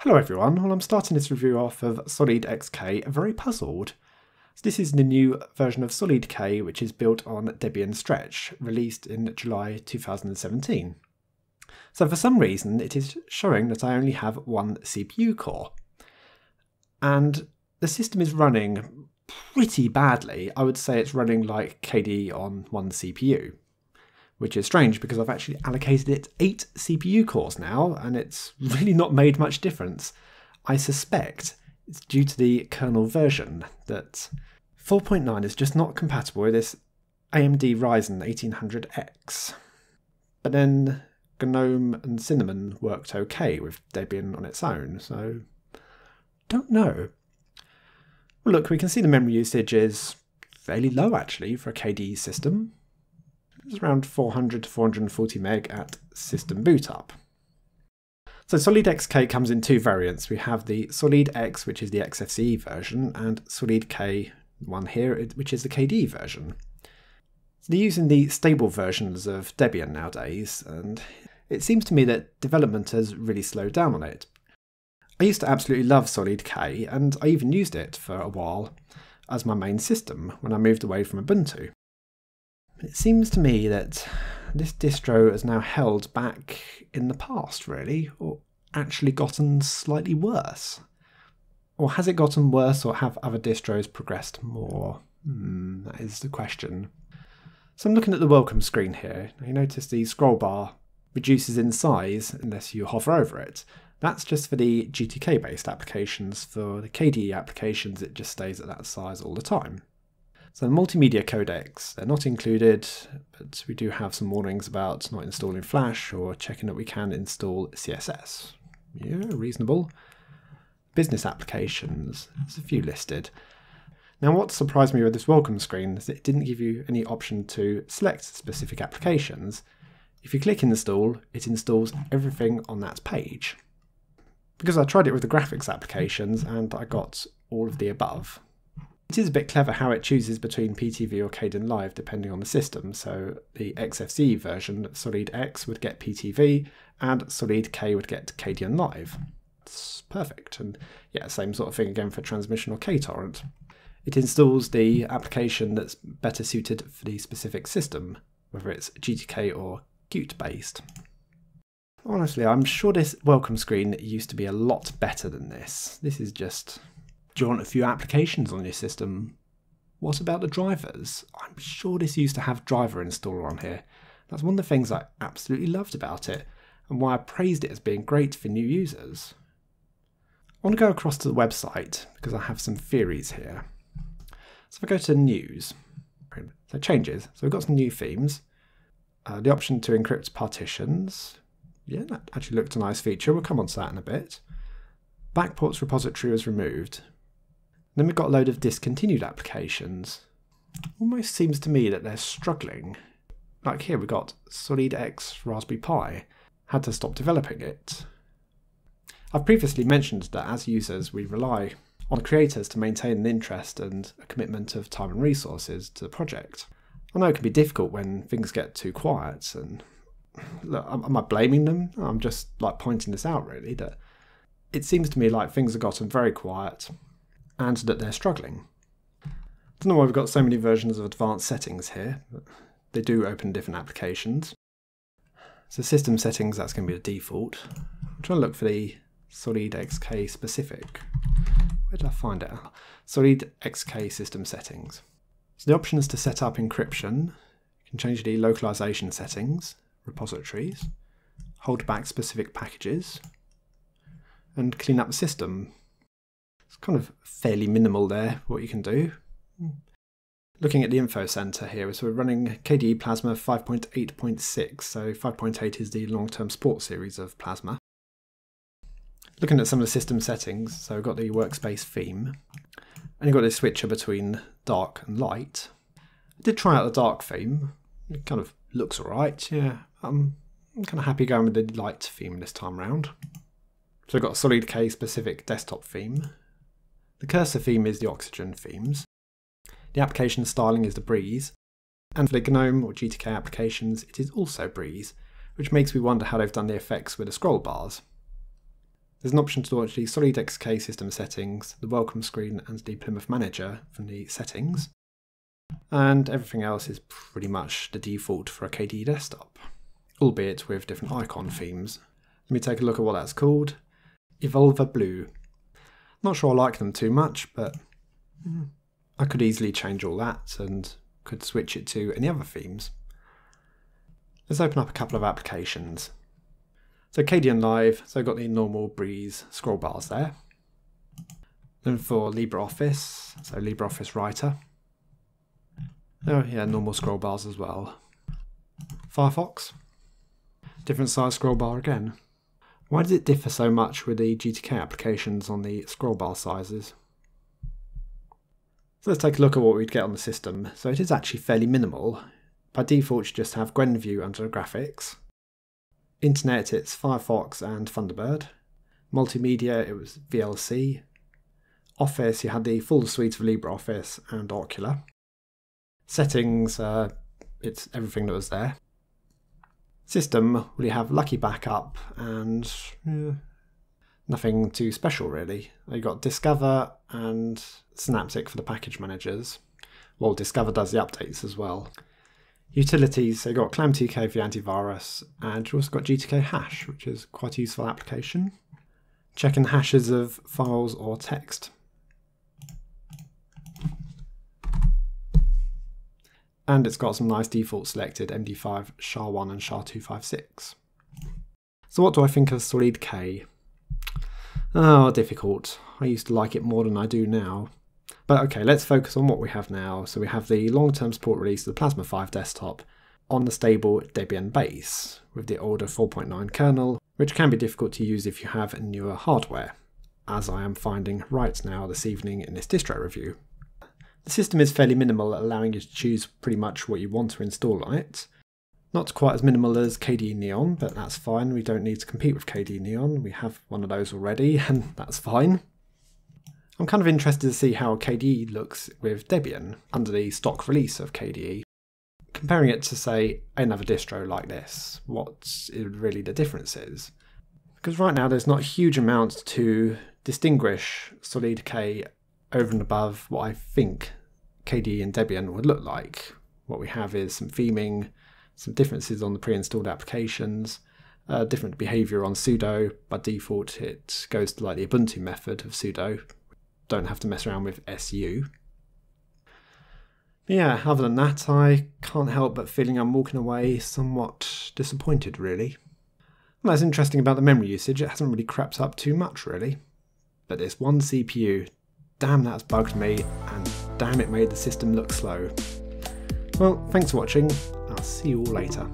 Hello everyone, well I'm starting this review off of SolydXK very puzzled. So this is the new version of SolydK which is built on Debian Stretch, released in July 2017. So for some reason it is showing that I only have one CPU core. And the system is running pretty badly. I would say it's running like KDE on one CPU. Which is strange because I've actually allocated it 8 CPU cores now, and it's really not made much difference. I suspect it's due to the kernel version, that 4.9 is just not compatible with this AMD Ryzen 1800X. But then GNOME and Cinnamon worked okay with Debian on its own, so don't know. Well, look, we can see the memory usage is fairly low actually for a KDE system. It's around 400 to 440 meg at system boot up. So SolydXK comes in two variants. We have the SolidX, which is the XFCE version, and SolydK, one here, which is the KDE version. So they're using the stable versions of Debian nowadays, and it seems to me that development has really slowed down on it. I used to absolutely love SolydK, and I even used it for a while as my main system when I moved away from Ubuntu. It seems to me that this distro has now held back in the past, really, or actually gotten slightly worse. Or has it gotten worse, or have other distros progressed more? That is the question. So I'm looking at the welcome screen here. Now you notice the scroll bar reduces in size unless you hover over it. That's just for the GTK-based applications. For the KDE applications, it just stays at that size all the time. So multimedia codecs, they're not included, but we do have some warnings about not installing Flash or checking that we can install CSS. Yeah, reasonable. Business applications, there's a few listed. Now what surprised me with this welcome screen is it didn't give you any option to select specific applications. If you click install, it installs everything on that page. Because I tried it with the graphics applications and I got all of the above. It is a bit clever how it chooses between PTV or Kdenlive depending on the system, so the XFCE version, SolidX, would get PTV and SolydK would get Kdenlive. It's perfect, and yeah, same sort of thing again for transmission or KTorrent. It installs the application that's better suited for the specific system, whether it's GTK or Qt based. Honestly, I'm sure this welcome screen used to be a lot better than this. This is just... Do you want a few applications on your system? What about the drivers? I'm sure this used to have driver installer on here. That's one of the things I absolutely loved about it, and why I praised it as being great for new users. I want to go across to the website because I have some theories here. So if I go to news, so changes. So we've got some new themes. The option to encrypt partitions. Yeah, that actually looked a nice feature. We'll come on to that in a bit. Backports repository was removed. Then we've got a load of discontinued applications. Almost seems to me that they're struggling. Like here we've got SolidX Raspberry Pi. Had to stop developing it. I've previously mentioned that as users we rely on the creators to maintain an interest and a commitment of time and resources to the project. I know it can be difficult when things get too quiet, and look, am I blaming them? I'm just like pointing this out really, that it seems to me like things have gotten very quiet and that they're struggling. I don't know why we've got so many versions of advanced settings here, but they do open different applications. So system settings, that's going to be the default. I'm trying to look for the SolidXK specific. Where did I find it? SolidXK system settings. So the option is to set up encryption. You can change the localization settings, repositories, hold back specific packages, and clean up the system. It's kind of fairly minimal there, what you can do. Looking at the info center here, so we're running KDE Plasma 5.8.6, so 5.8 is the long-term support series of Plasma. Looking at some of the system settings, so we've got the workspace theme, and you've got this switcher between dark and light. I did try out the dark theme, it kind of looks alright, yeah. I'm kind of happy going with the light theme this time round. So we've got a SolidK specific desktop theme. The cursor theme is the Oxygen themes. The application styling is the Breeze. And for the GNOME or GTK applications, it is also Breeze, which makes me wonder how they've done the effects with the scroll bars. There's an option to launch the SolydXK system settings, the welcome screen and the Plymouth Manager from the settings. And everything else is pretty much the default for a KDE desktop, albeit with different icon themes. Let me take a look at what that's called. Evolver Blue. Not sure I like them too much, but I could easily change all that and could switch it to any other themes. Let's open up a couple of applications. So KDE Live, so I've got the normal Breeze scroll bars there. Then for Libre Office, so Libre Office Writer. Oh yeah, normal scroll bars as well. Firefox, different size scroll bar again. Why does it differ so much with the GTK applications on the scroll bar sizes? So let's take a look at what we'd get on the system. So it is actually fairly minimal. By default you just have Gwenview under graphics. Internet it's Firefox and Thunderbird. Multimedia it was VLC. Office you had the full suite of LibreOffice and Ocular. Settings, it's everything that was there. System, well, you have Lucky Backup and nothing too special really. You got Discover and Synaptic for the package managers. Well, Discover does the updates as well. Utilities, so you got ClamTK for the antivirus, and you also got GTK Hash, which is quite a useful application. Checking hashes of files or text. And it's got some nice default selected MD5, SHA-1 and SHA-256. So what do I think of SolydK? Oh, difficult. I used to like it more than I do now. But okay, let's focus on what we have now. So we have the long-term support release of the Plasma 5 desktop on the stable Debian base with the older 4.9 kernel, which can be difficult to use if you have newer hardware, as I am finding right now this evening in this distro review. The system is fairly minimal, allowing you to choose pretty much what you want to install on it. Not quite as minimal as KDE Neon, but that's fine. We don't need to compete with KDE Neon. We have one of those already, and that's fine. I'm kind of interested to see how KDE looks with Debian under the stock release of KDE. Comparing it to, say, another distro like this, what really the difference is. Because right now there's not a huge amount to distinguish SolydK over and above what I think KDE and Debian would look like. What we have is some theming, some differences on the pre-installed applications, different behaviour on sudo. By default it goes to like the Ubuntu method of sudo. Don't have to mess around with su. But yeah, other than that I can't help but feeling I'm walking away somewhat disappointed really. Well, that's interesting about the memory usage, it hasn't really crept up too much really. But this one CPU, damn that's bugged me, and damn it made the system look slow. Well, thanks for watching, I'll see you all later.